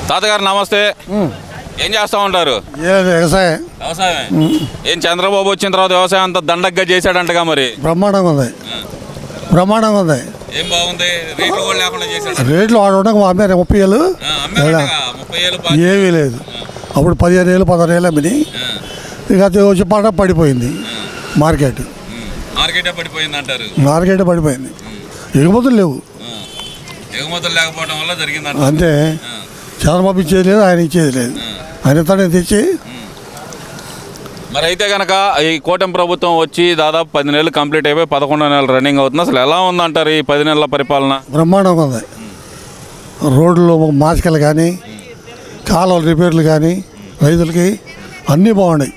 తాతగారు నమస్తే. ఏం చేస్తా ఉంటారు? వ్యవసాయం. వ్యవసాయం. ఏం చంద్రబాబు వచ్చిన తర్వాత వ్యవసాయం అంతా దండగ్గా చేశాడంటగా మరి? బ్రహ్మాండంగా ఉంది. బ్రహ్మాండంగా ఉంది. ఏం బాగుంది? రేట్లు కూడా లేకుండా చేశాడు. రేట్లు వాడు ఉండగా అమ్మారు 30 ఏళ్ళు ఏమీ లేదు. అప్పుడు 15 ఏళ్ళు 16 ఏళ్ళు అమ్మిని. ఇక వచ్చి పడిపోయింది మార్కెట్. మార్కెటే పడిపోయింది అంటారు. మార్కెట్ పడిపోయింది. ఎగుమతులు లేవు. ఎగుమతులు లేకపోవడం వల్ల జరిగింది అంతే. చంద్రబాబు ఇచ్చేది లేదు, ఆయన ఇచ్చేది లేదు. ఆయన తనే తెచ్చి. మరి అయితే కనుక ఈ కూటమి ప్రభుత్వం వచ్చి దాదాపు 10 నెలలు కంప్లీట్ అయిపోయి 11వ నెల రన్నింగ్ అవుతుంది. అసలు ఎలా ఉందంటారు ఈ 10 నెలల పరిపాలన? బ్రహ్మాండంగా ఉంది. రోడ్లు మాసికలు కానీ, కాలువల రిపేర్లు కానీ, రైతులకి అన్నీ బాగున్నాయి.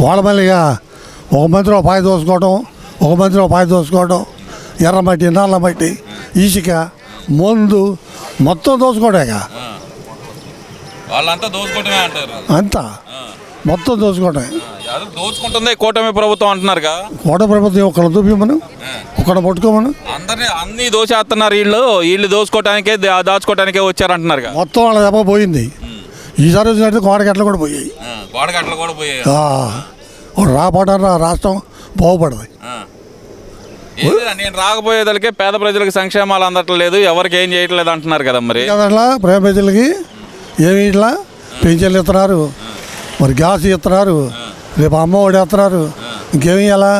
వాళ్ళ మళ్ళీగా ఒక మంత్రిలో పాయ దోసుకోవడం, ఒక మంత్రిలో పాయ దోసుకోవడం, ఎర్రమట్టి నల్ల మట్టి ఈసిక మందు మొత్తం దోసుకోవడేగా. వాళ్ళంతా దోచుకోవటమే అంటారు. అంతా మొత్తం దోచుకోవటమే. దోచుకుంటుంది కూటమి ప్రభుత్వం అంటున్నారుగా. కూటమి ప్రభుత్వం ఒకళ్ళు దూపిమను, ఒకళ్ళు పట్టుకోమను. అందరినీ అన్ని దోచేస్తున్నారు. వీళ్ళు దోచుకోవటానికే దాచుకోవటానికే వచ్చారంటున్నారు. మొత్తం వాళ్ళ దెబ్బ పోయింది. ఈసారి వచ్చినట్టు గోడగట్లు కూడా పోయాయి. గోడగట్లు కూడా పోయాయి. రాబడ్డారు రాష్ట్రం బాగుపడదు. నేను రాకపోయేదానికే పేద ప్రజలకు సంక్షేమాలు అందట్లేదు, ఎవరికి ఏం చేయట్లేదు అంటున్నారు కదా. మరి అట్లా ప్రేమ ప్రజలకి ఏమి ఇట్లా పెన్షన్లు ఇస్తున్నారు, మరి గ్యాస్ ఇస్తున్నారు, రేపు అమ్మఒడి ఇస్తున్నారు, ఇంకేమి ఇవ్వాలా?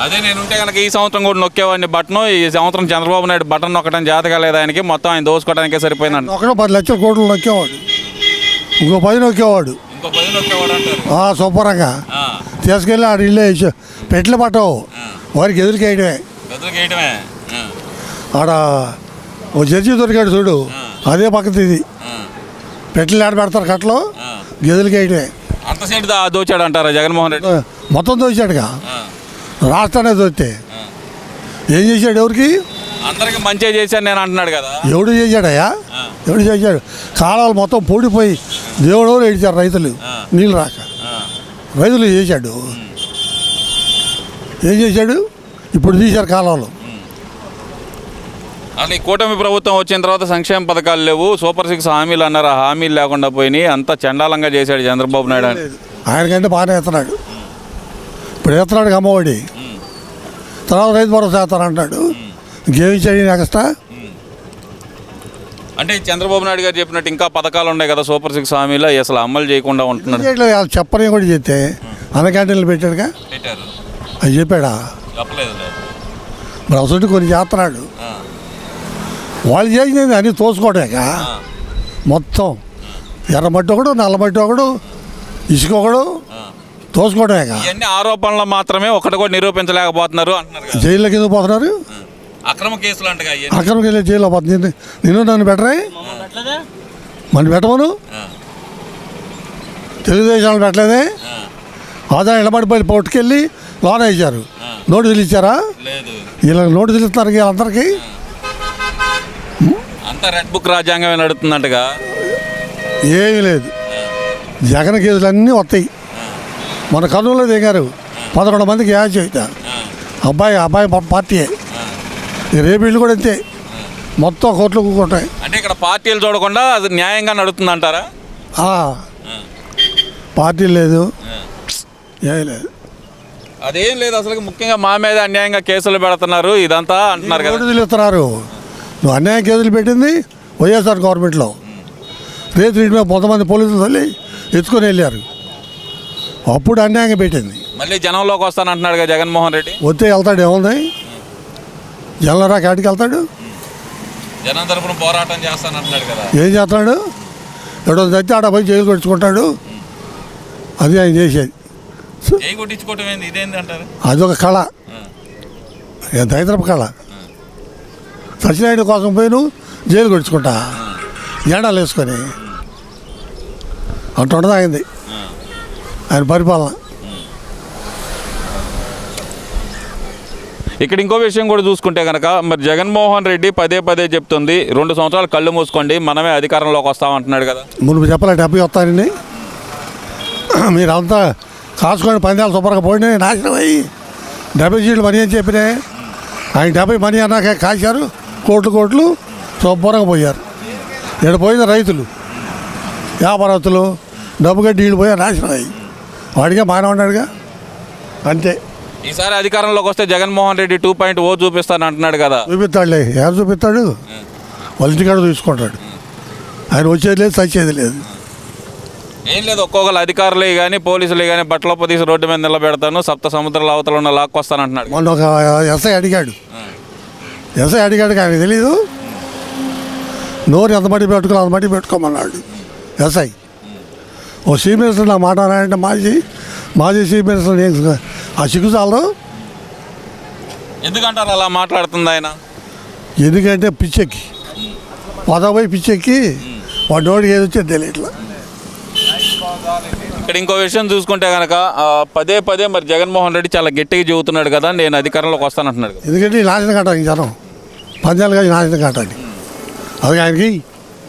అదే నేనుంటే కనుక ఈ సంవత్సరం కూడా నొక్కేవాడిని బట్టను. ఈ సంవత్సరం చంద్రబాబు నాయుడు బటన్ నొక్కడం జాతగా లేదు ఆయనకి. మొత్తం ఆయన దోసుకోవడానికే సరిపోయిందండి. ఒకటి 10 లక్షల కోట్లు నొక్కేవాడు, ఇంకో 10 నొక్కేవాడు. శుభ్రంగా తీసుకెళ్ళి ఆడ ఇల్లే పెట్లు పట్టవు, వారికి ఎదురుకేయడమే. ఆడ ఓ జడ్జి దొరికాడు చూడు, అదే పక్కది. ఇది పెట్లు ఆడ పెడతారు కట్టలో, గెదులుకేయడమే. అంతసేపు దోచాడు అంటారా జగన్మోహన్ రెడ్డి? మొత్తం దోచాడుగా, రాష్ట్రాన్ని దోస్తే. ఏం చేశాడు? ఎవరికి? అందరికి మంచిగా చేశాడు నేను అంటున్నాడు కదా. ఎవడు చేశాడయ్యా? ఎవడు చేశాడు? కాలాలు మొత్తం పూడిపోయి దేవుడు ఏడిచారు రైతులు, నీళ్ళు రాక. రైతులు చేశాడు. ఏం చేశాడు? ఇప్పుడు తీశారు కాలాలు. అసలు ఈ కూటమి ప్రభుత్వం వచ్చిన తర్వాత సంక్షేమ పథకాలు లేవు, సూపర్ 6 హామీలు అన్నారు. ఆ హామీలు లేకుండా పోయినాయి. అంతా చండాలంగా చేశాడు చంద్రబాబు నాయుడు. ఆయనకంటే బాగానే ఎత్తున్నాడు. ఇప్పుడు ఎత్తున్నాడు అమ్మఒడి, తర్వాత రైతు భరోసా వేస్తానంటాడు. ఇంకేమిచ్చాడు నెక్స్ట్రా? అంటే చంద్రబాబు నాయుడు గారు చెప్పినట్టు ఇంకా పథకాలు ఉన్నాయి కదా సూపర్ 6 హామీలు, అసలు అమలు చేయకుండా ఉంటున్నాడు. చెప్పని కూడా చెప్తే అన్న క్యాంటీన్లు పెట్టాడుగా, అది చెప్పాడా? బ్రౌసెట్ కొన్ని చేస్తున్నాడు. వాళ్ళు చేసినది అన్నీ తోసుకోవడాక మొత్తం. ఎర్రమట్టి ఒకడు, నల్లమట్టి ఒకడు, ఇసుక ఒకడు తోసుకోవడాక. ఇవన్నీ ఆరోపణలు మాత్రమే, ఒకటి కూడా నిరూపించలేకపోతున్నారు అంటున్నారు. జైల్లో కింద పోతున్నారు. అక్రమ కేసులు అంటగా. అక్రమ కేసులు జైల్లో పోతుంది. నన్ను పెట్టరా? మన పెట్టమను. తెలుగుదేశం పెట్టలేదే. ఆదాయం ఇళ్ళబడిపోయి పట్టుకెళ్ళి లోన్ వేసారు. నోటీసులు ఇచ్చారా? ఇలా నోటీసులు ఇస్తున్నారు వీళ్ళందరికీ. అంతా రెడ్ బుక్ రాజ్యాంగమే నడుతుందంటగా. ఏమీ లేదు. జగన్ కేసులు అన్నీ వస్తాయి. మన కర్నూలులో దిగారు 11 మందికి యాజ్ అవుతా. అబ్బాయి పార్టీయే. రేపు ఇళ్ళు కూడా అంతే, మొత్తం కోట్లు కూకుంటాయి. అంటే ఇక్కడ పార్టీలు చూడకుండా అది న్యాయంగా నడుతుందంటారా? పార్టీలు లేదు, ఏమీ లేదు. అదేం లేదు అసలు. ముఖ్యంగా మా మీద అన్యాయంగా కేసులు పెడుతున్నారు ఇదంతా అంటున్నారు కదా. నోటీసులు ఇస్తున్నారు. నువ్వు అన్యాయం కేసులు పెట్టింది వైఎస్ఆర్ గవర్నమెంట్లో. రేపు ఇంటి మీద కొంతమంది పోలీసులు తల్లి ఎత్తుకొని వెళ్ళారు. అప్పుడు అన్యాయంగా పెట్టింది. మళ్ళీ జనంలోకి వస్తానంటున్నాడు కదా జగన్మోహన్ రెడ్డి. వస్తే వెళ్తాడు, ఏముంది? జనం రాక ఆడికి వెళ్తాడు. జనం తరపున పోరాటం చేస్తానంటున్నాడు కదా. ఏం చేస్తున్నాడు? ఎవడో తెచ్చి ఆడ పోయి జైలు కొట్టించుకుంటాడు. అది ఆయన చేసేది. అదొక కళ, దైత్రపు కళ. సత్యనారాయణ కోసం పోయి నువ్వు జైలు కొట్టించుకుంటా జెండాలు వేసుకొని అంటుండదు అయింది ఆయన పరిపాలన. ఇక్కడ ఇంకో విషయం కూడా చూసుకుంటే కనుక మరి జగన్మోహన్ రెడ్డి పదే చెప్తుంది 2 సంవత్సరాలు కళ్ళు మూసుకోండి మనమే అధికారంలోకి వస్తామంటున్నాడు కదా. మునుపు చెప్పలే 70 వస్తానని. మీరంతా కాసుకొని పందాలు శుభ్రంగా పోయినాయి, నాశనం అయ్యి 70 సీట్లు మనీ అని చెప్పినాయి. ఆయన 70 మనీ అన్నాక కాశారు, కోట్లు శుభ్రంగా పోయారు. ఇక్కడ పోయిన రైతులు వ్యాపారస్తులు డబ్బు కట్టి వీళ్ళు పోయి నాశనం అయ్యి వాడిగా బాగానే ఉన్నాడుగా అంతే. ఈసారి అధికారంలోకి వస్తే జగన్మోహన్ రెడ్డి 2.0 చూపిస్తాను అంటున్నాడు కదా. చూపిస్తాడులే, ఎవరు చూపిస్తాడు? వాళ్ళ ఇంటికాడ చూసుకుంటాడు. ఆయన వచ్చేది లేదు, చచ్చేది లేదు. ఏం లేదు, ఒక్కొక్కరు అధికారులే కానీ పోలీసులే కానీ బట్టలొప్ప తీసి రోడ్డు మీద నిలబెడతాను, సప్త సముద్రాల అవతల ఉన్న లాక్కొస్తాను అంటున్నాడు. మొన్న ఒక ఎస్ఐ అడిగాడు కానీ తెలీదు. నోరు ఎంత మట్టి పెట్టుకో అంత మట్టి పెట్టుకోమన్నాడు ఎస్ఐ. ఓ చీఫ్ మినిస్టర్ నా మాట అన్నాడంటే మాజీ చీఫ్ మినిస్టర్ ఆ సిగ్గుచాలదు. ఎందుకంటారు అలా మాట్లాడుతుంది ఆయన? ఎందుకంటే పిచ్చెక్కి పదపోయి పిచ్చెక్కి వాడి నోటికి ఏది వచ్చేది తెలియట్లా. ఇక్కడ ఇంకో విషయం చూసుకుంటే కనుక పదే పదే మరి జగన్మోహన్ రెడ్డి చాలా గట్టిగా చెబుతున్నాడు కదా, నేను అధికారంలోకి వస్తానంటున్నాడు. ఎందుకంటే నాశనం కట్టాలి జనం, పంచాలు కానీ నాశనం కట్టాలి. అది ఆయనకి